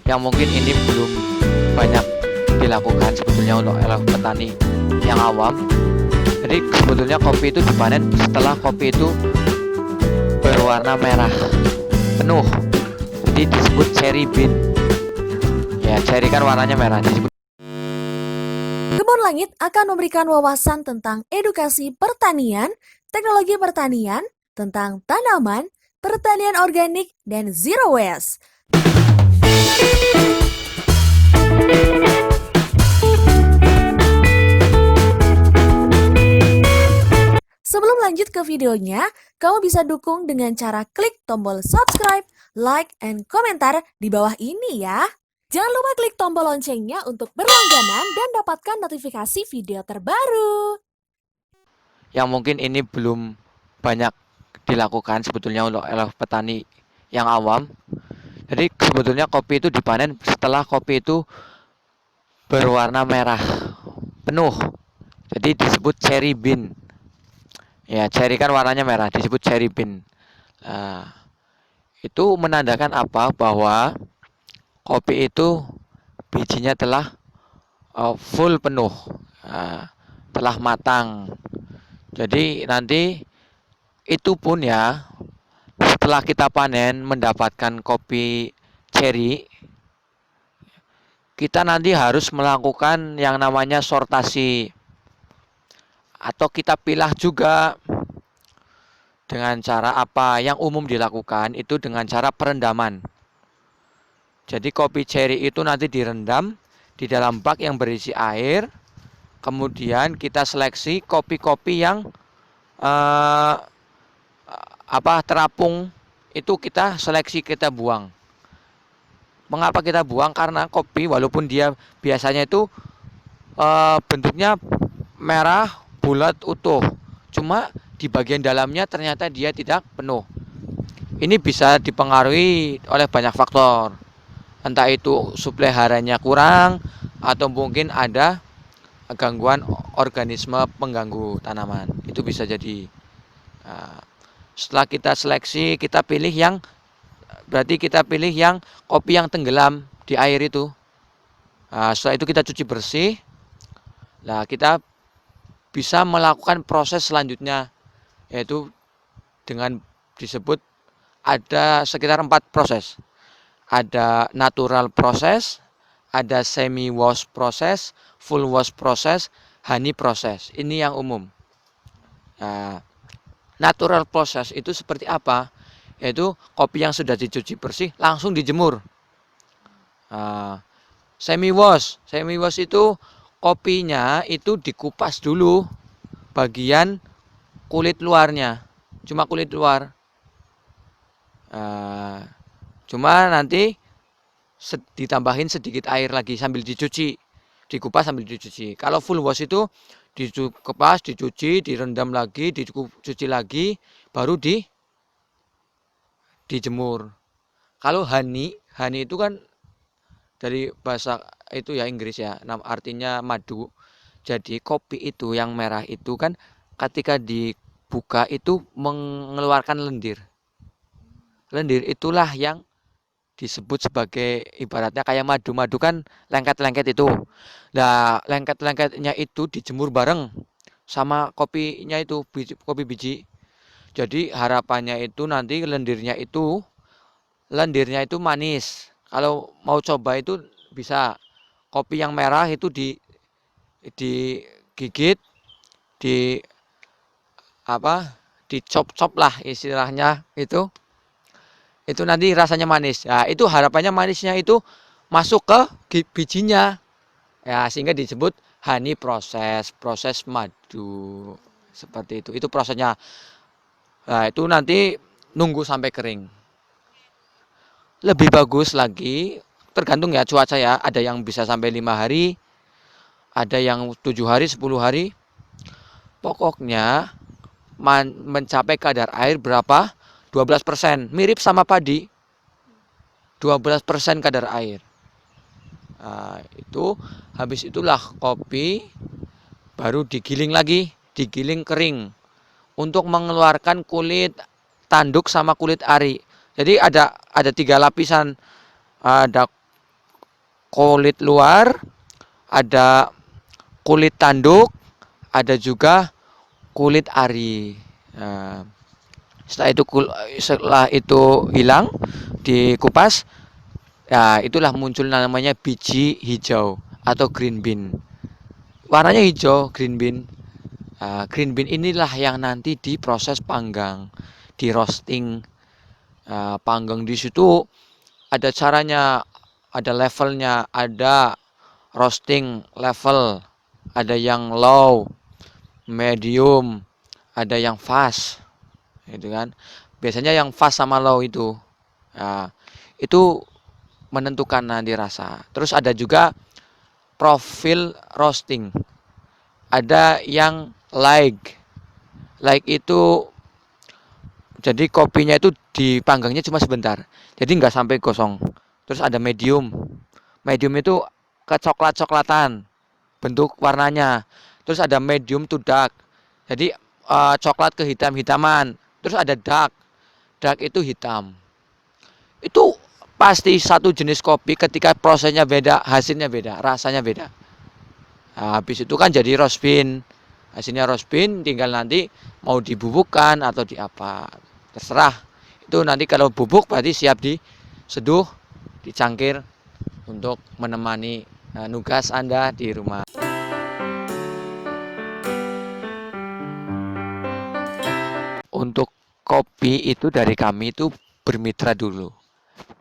yang mungkin ini belum banyak dilakukan sebetulnya untuk petani yang awam. Jadi sebetulnya kopi itu dipanen setelah kopi itu berwarna merah penuh, jadi disebut cherry bean. Ya, cherry kan warnanya merah, disebut. Kebun Langit akan memberikan wawasan tentang edukasi pertanian, teknologi pertanian, tentang tanaman, pertanian organik, dan zero waste. Sebelum lanjut ke videonya, kamu bisa dukung dengan cara klik tombol subscribe, like, and komentar di bawah ini ya. Jangan lupa klik tombol loncengnya untuk berlangganan dan dapatkan notifikasi video terbaru. Yang mungkin ini belum banyak dilakukan sebetulnya untuk petani yang awam. Jadi sebetulnya kopi itu dipanen setelah kopi itu berwarna merah penuh, jadi disebut cherry bean. Ya, cherry kan warnanya merah, disebut cherry bean. Nah, itu menandakan apa? Bahwa kopi itu bijinya telah full penuh, telah matang. Jadi nanti itu pun ya, setelah kita panen mendapatkan kopi cherry, kita nanti harus melakukan yang namanya sortasi, atau kita pilah juga. Dengan cara apa? Yang umum dilakukan itu dengan cara perendaman. Jadi kopi cherry itu nanti direndam di dalam bak yang berisi air. Kemudian kita seleksi kopi-kopi yang terapung, itu kita seleksi, kita buang. Mengapa kita buang? Karena kopi walaupun dia biasanya itu bentuknya merah bulat utuh, cuma di bagian dalamnya ternyata dia tidak penuh. Ini bisa dipengaruhi oleh banyak faktor, entah itu suplai harinya kurang atau mungkin ada gangguan organisme pengganggu tanaman. Itu bisa jadi. Setelah kita seleksi, kita pilih yang kopi yang tenggelam di air itu. Setelah itu kita cuci bersih. Nah, kita bisa melakukan proses selanjutnya, yaitu dengan disebut ada sekitar 4 proses. Ada natural proses, ada semi wash proses, full wash proses, honey proses. Ini yang umum. Nah, natural proses itu seperti apa? Yaitu kopi yang sudah dicuci bersih langsung dijemur. Semi wash itu kopinya itu dikupas dulu bagian kulit luarnya, cuma kulit luar. Cuma nanti ditambahin sedikit air lagi sambil dicuci, dikupas sambil dicuci. Kalau full wash itu dikupas, dicuci, direndam lagi, dicuci lagi, baru dijemur. Kalau honey itu kan dari bahasa itu ya Inggris ya, artinya madu. Jadi kopi itu yang merah itu kan ketika dibuka itu mengeluarkan lendir. Lendir itulah yang disebut sebagai ibaratnya kayak madu. Madu kan lengket-lengket itu. Nah, lengket-lengketnya itu dijemur bareng sama kopinya itu, kopi biji. Jadi harapannya itu nanti lendirnya itu manis. Kalau mau coba itu bisa kopi yang merah itu digigit, di dicop-cop lah istilahnya itu nanti rasanya manis. Nah, itu harapannya manisnya itu masuk ke bijinya. Ya, sehingga disebut honey proses madu. Seperti itu. Itu prosesnya. Nah, itu nanti nunggu sampai kering. Lebih bagus lagi, tergantung ya cuaca ya. Ada yang bisa sampai 5 hari, ada yang 7 hari, 10 hari. Pokoknya mencapai kadar air berapa? 12%, mirip sama padi. 12% kadar air. Nah, itu habis itulah kopi baru digiling lagi, digiling kering untuk mengeluarkan kulit tanduk sama kulit ari. Jadi ada 3 lapisan. Ada kulit luar, ada kulit tanduk, ada juga kulit ari. Nah, setelah itu hilang dikupas, ya itulah muncul namanya biji hijau atau green bean. Warnanya hijau, green bean. Green bean inilah yang nanti diproses panggang, di roasting. Panggang di situ ada caranya, ada levelnya, ada roasting level, ada yang low, medium, ada yang fast, gitu kan. Biasanya yang fast sama low itu menentukan nanti rasa. Terus ada juga profil roasting, ada yang light itu jadi kopinya itu dipanggangnya cuma sebentar, jadi nggak sampai gosong. Terus ada medium, medium itu kecoklat-coklatan bentuk warnanya. Terus ada medium to dark, jadi coklat ke hitam-hitaman. Terus ada dark, dark itu hitam. Itu pasti satu jenis kopi, ketika prosesnya beda, hasilnya beda, rasanya beda. Habis itu kan jadi roast bean. Hasilnya roast bean, tinggal nanti mau dibubukkan atau di apa, terserah. Itu nanti kalau bubuk berarti siap diseduh, dicangkir untuk menemani nugas Anda di rumah. Untuk kopi itu dari kami itu bermitra dulu.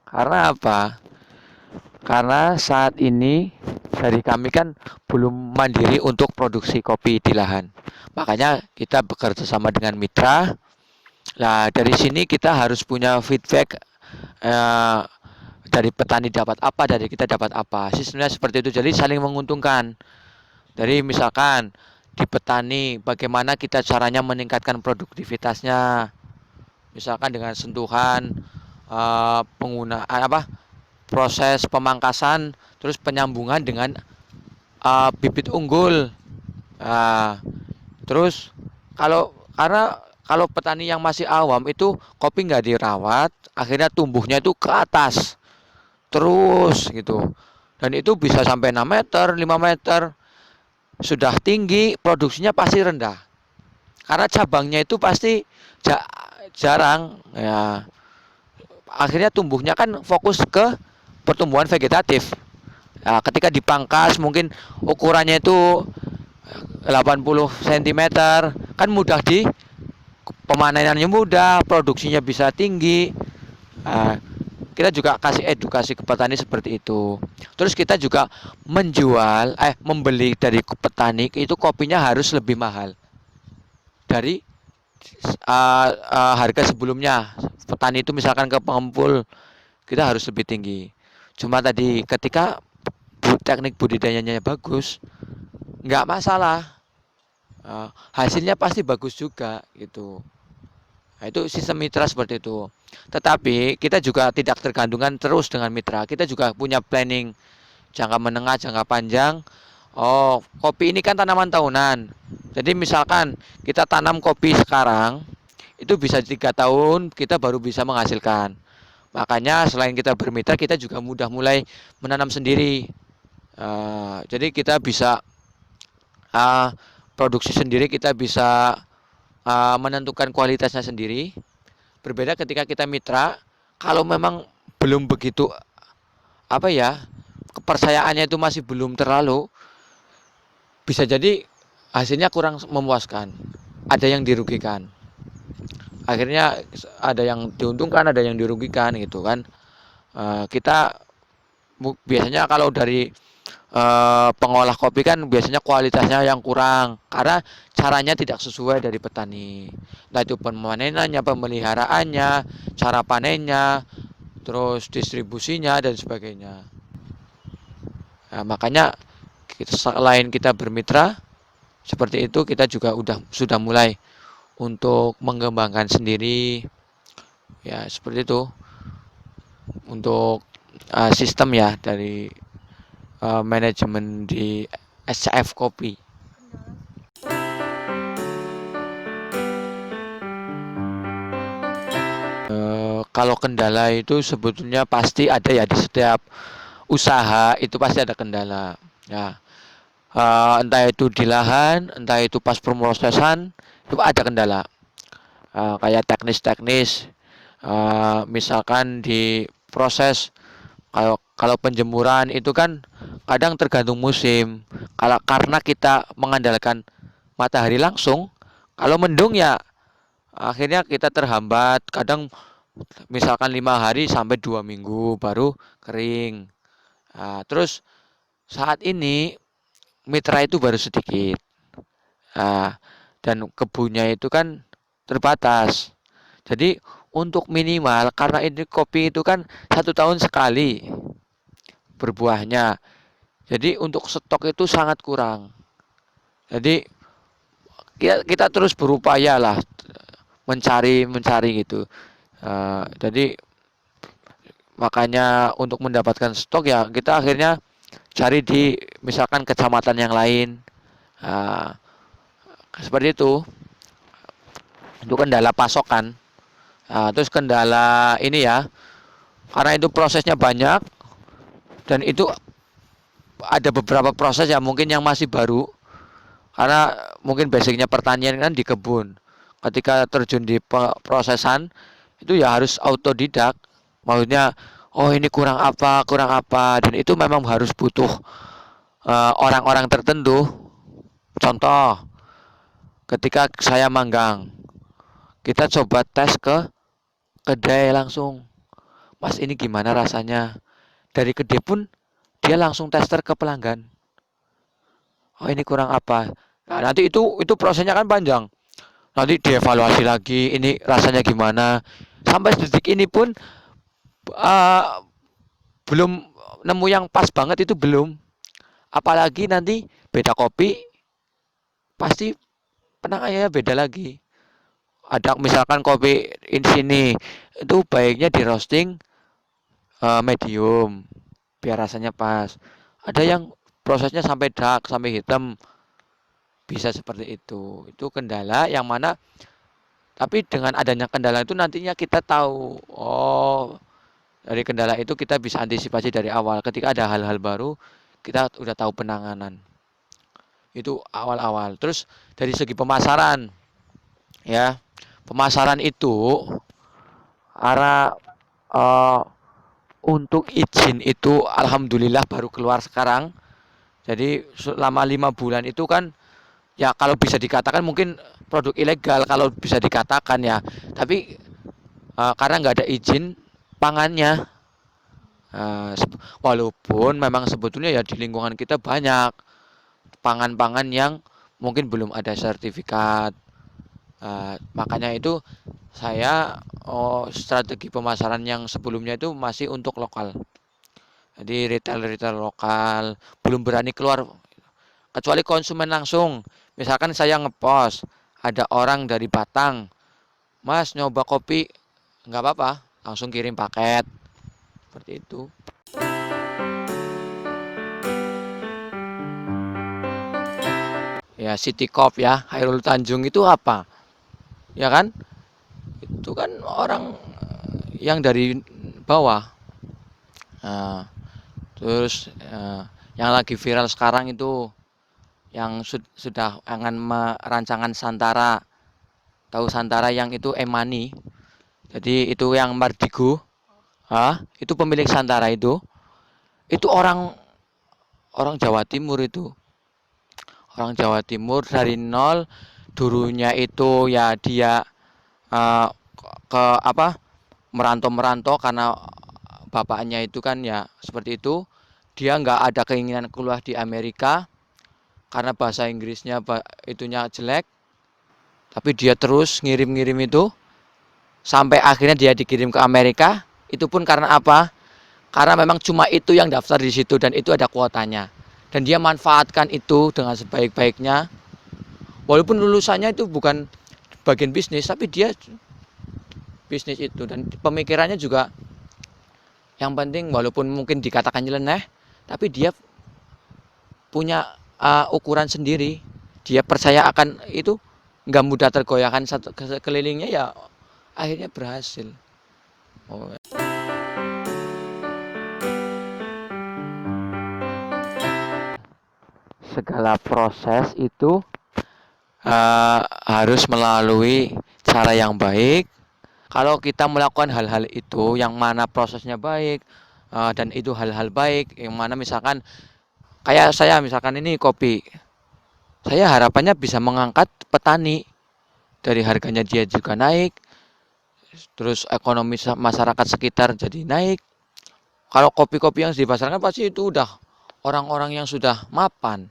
Karena apa? Karena saat ini dari kami kan belum mandiri untuk produksi kopi di lahan. Makanya kita bekerja sama dengan mitra. Nah, dari sini kita harus punya feedback, eh, dari petani dapat apa, dari kita dapat apa. Sistemnya seperti itu, jadi saling menguntungkan. Dari misalkan di petani, bagaimana kita caranya meningkatkan produktivitasnya. Misalkan dengan sentuhan, penggunaan proses pemangkasan, terus penyambungan dengan bibit unggul. Nah, terus karena kalau petani yang masih awam itu kopi nggak dirawat, akhirnya tumbuhnya itu ke atas terus gitu. Dan itu bisa sampai 6 meter, 5 meter. Sudah tinggi, produksinya pasti rendah. Karena cabangnya itu pasti jarang ya. Akhirnya tumbuhnya kan fokus ke pertumbuhan vegetatif. Nah, ketika dipangkas mungkin ukurannya itu 80 cm, kan mudah pemanenannya mudah, produksinya bisa tinggi. Nah, kita juga kasih edukasi ke petani seperti itu. Terus kita juga membeli dari petani itu kopinya harus lebih mahal dari harga sebelumnya. Petani itu misalkan ke pengempul, kita harus lebih tinggi. Cuma tadi ketika teknik budidayanya bagus, nggak masalah. Hasilnya pasti bagus juga gitu. Nah, itu sistem mitra seperti itu. Tetapi kita juga tidak tergantungan terus dengan mitra. Kita juga punya planning jangka menengah, jangka panjang. Oh, kopi ini kan tanaman tahunan. Jadi misalkan kita tanam kopi sekarang, itu bisa 3 tahun kita baru bisa menghasilkan. Makanya selain kita bermitra, kita juga mudah mulai menanam sendiri. Jadi kita bisa produksi sendiri, kita bisa menentukan kualitasnya sendiri. Berbeda ketika kita mitra, kalau memang belum begitu kepercayaannya itu masih belum terlalu, bisa jadi hasilnya kurang memuaskan, ada yang dirugikan. Akhirnya ada yang diuntungkan, ada yang dirugikan gitu kan. Kita biasanya kalau dari pengolah kopi kan biasanya kualitasnya yang kurang karena caranya tidak sesuai dari petani. Nah, itu pemanenannya, pemeliharaannya, cara panennya, terus distribusinya dan sebagainya. Nah, makanya selain kita bermitra seperti itu, kita juga sudah mulai untuk mengembangkan sendiri ya, seperti itu untuk sistem ya dari manajemen di SCF Kopi. Kalau kendala itu sebetulnya pasti ada ya di setiap usaha itu pasti ada kendala. Ya, entah itu di lahan, entah itu pas pemrosesan, itu ada kendala. Kayak teknis-teknis, misalkan di proses, kalau penjemuran itu kan kadang tergantung musim. Kalau karena kita mengandalkan matahari langsung, kalau mendung ya akhirnya kita terhambat. Kadang misalkan 5 hari sampai 2 minggu baru kering. Terus saat ini mitra itu baru sedikit, ah, dan kebunnya itu kan terbatas. Jadi untuk minimal, karena ini kopi itu kan 1 tahun sekali berbuahnya, jadi untuk stok itu sangat kurang. Jadi kita terus berupaya lah mencari gitu. Jadi makanya untuk mendapatkan stok ya kita akhirnya cari di misalkan kecamatan yang lain. Nah, seperti itu. Itu kendala pasokan. Terus kendala ini ya, karena itu prosesnya banyak dan itu ada beberapa proses ya mungkin yang masih baru, karena mungkin basicnya pertanian kan di kebun. Ketika terjun di prosesan itu ya harus autodidak. Maksudnya, oh ini kurang apa, dan itu memang harus butuh orang-orang tertentu. Contoh, ketika saya manggang, kita coba tes ke kedai langsung. Mas ini gimana rasanya? Dari kedai pun dia langsung tester ke pelanggan. Oh ini kurang apa? Nah, nanti itu prosesnya kan panjang. Nanti dievaluasi lagi, ini rasanya gimana. Sampai detik ini pun uh, belum nemu yang pas banget, itu belum. Apalagi nanti beda kopi, pasti penanganannya beda lagi. Ada misalkan kopi ini sini, itu baiknya di roasting medium biar rasanya pas. Ada yang prosesnya sampai dark, sampai hitam, bisa seperti itu. Itu kendala yang mana, tapi dengan adanya kendala itu nantinya kita tahu, oh dari kendala itu kita bisa antisipasi dari awal. Ketika ada hal-hal baru, kita udah tahu penanganan. Itu awal-awal. Terus dari segi pemasaran, ya, pemasaran itu arah untuk izin itu alhamdulillah baru keluar sekarang. Jadi selama 5 bulan itu kan ya kalau bisa dikatakan mungkin produk ilegal kalau bisa dikatakan ya. Tapi karena nggak ada izin pangannya, walaupun memang sebetulnya ya di lingkungan kita banyak pangan-pangan yang mungkin belum ada sertifikat. Makanya itu saya strategi pemasaran yang sebelumnya itu masih untuk lokal. Jadi retail lokal belum berani keluar, kecuali konsumen langsung. Misalkan saya ngepost, ada orang dari Batang, Mas nyoba kopi, nggak apa-apa, langsung kirim paket seperti itu. Ya City Corp ya, Hairul Tanjung itu apa? Ya kan? Itu kan orang yang dari bawah. Nah, terus yang lagi viral sekarang itu yang sudah akan merancangan Santara. Tahu Santara yang itu Emani. Jadi itu yang Mardigo. Itu pemilik Santara itu. Itu orang orang Jawa Timur itu. Orang Jawa Timur dari nol, dulunya itu ya dia uh, ke apa merantau karena bapaknya itu kan ya seperti itu. Dia nggak ada keinginan keluar di Amerika karena bahasa Inggrisnya itunya jelek, tapi dia terus ngirim-ngirim itu sampai akhirnya dia dikirim ke Amerika. Itu pun karena apa? Karena memang cuma itu yang daftar di situ dan itu ada kuotanya, dan dia manfaatkan itu dengan sebaik-baiknya. Walaupun lulusannya itu bukan bagian bisnis, tapi dia bisnis itu, dan pemikirannya juga yang penting, walaupun mungkin dikatakan nyeleneh, tapi dia punya ukuran sendiri. Dia percaya akan itu, nggak mudah tergoyahkan satu kelilingnya, ya akhirnya berhasil. segala proses itu harus melalui cara yang baik. Kalau kita melakukan hal-hal itu yang mana prosesnya baik dan itu hal-hal baik, yang mana misalkan kayak saya misalkan ini kopi, saya harapannya bisa mengangkat petani dari harganya dia juga naik, terus ekonomi masyarakat sekitar jadi naik. Kalau kopi-kopi yang dipasarkan pasti itu udah orang-orang yang sudah mapan,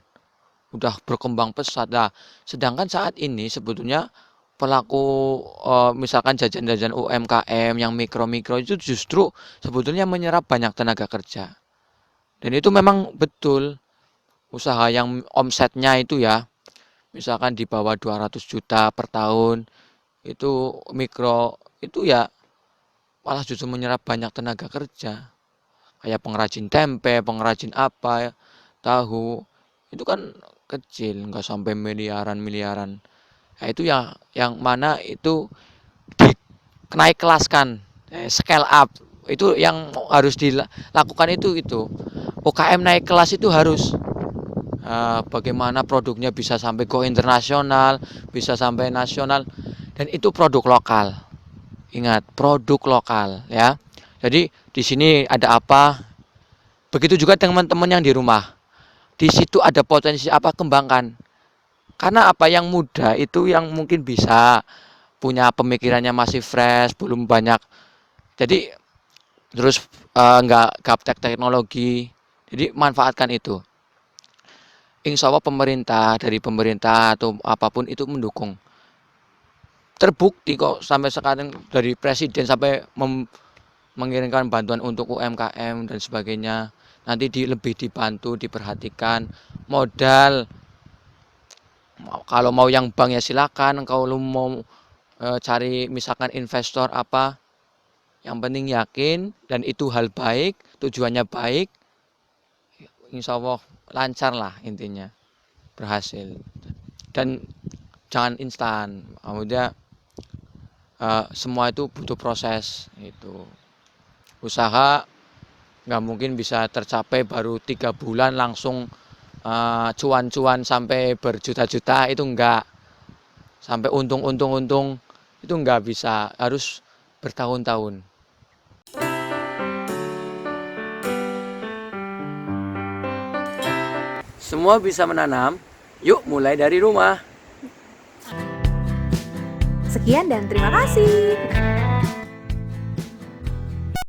udah berkembang pesat. Nah, sedangkan saat ini sebetulnya pelaku misalkan jajan-jajan UMKM yang mikro-mikro itu justru sebetulnya menyerap banyak tenaga kerja. Dan itu memang betul usaha yang omsetnya itu ya, misalkan di bawah 200 juta per tahun, itu mikro itu ya malah justru menyerap banyak tenaga kerja. Kayak pengrajin tempe, pengrajin apa, ya, tahu, itu kan kecil, nggak sampai miliaran-miliaran. Nah, itu yang mana itu dinaik kelaskan, scale up. Itu yang harus dilakukan itu. UKM naik kelas itu harus bagaimana produknya bisa sampai go internasional, bisa sampai nasional, dan itu produk lokal. Ingat, produk lokal ya. Jadi di sini ada apa? Begitu juga teman-teman yang di rumah. Di situ ada potensi apa, kembangkan. Karena apa, yang muda itu yang mungkin bisa punya pemikirannya masih fresh, belum banyak. Jadi terus nggak gaptek teknologi. Jadi manfaatkan itu. Insya Allah dari pemerintah atau apapun itu mendukung. Terbukti kok sampai sekarang dari presiden sampai mengirimkan bantuan untuk UMKM dan sebagainya. Nanti lebih dibantu, diperhatikan. Modal, kalau mau yang bank ya silakan. Kalau mau cari misalkan investor apa, yang penting yakin dan itu hal baik, tujuannya baik, insya Allah lancar lah intinya, berhasil. Dan jangan instan, kemudian semua itu butuh proses. Itu usaha nggak mungkin bisa tercapai baru 3 bulan langsung cuan-cuan sampai berjuta-juta, itu enggak. Sampai untung itu enggak bisa, harus bertahun-tahun. Semua bisa menanam, yuk mulai dari rumah. Sekian dan terima kasih.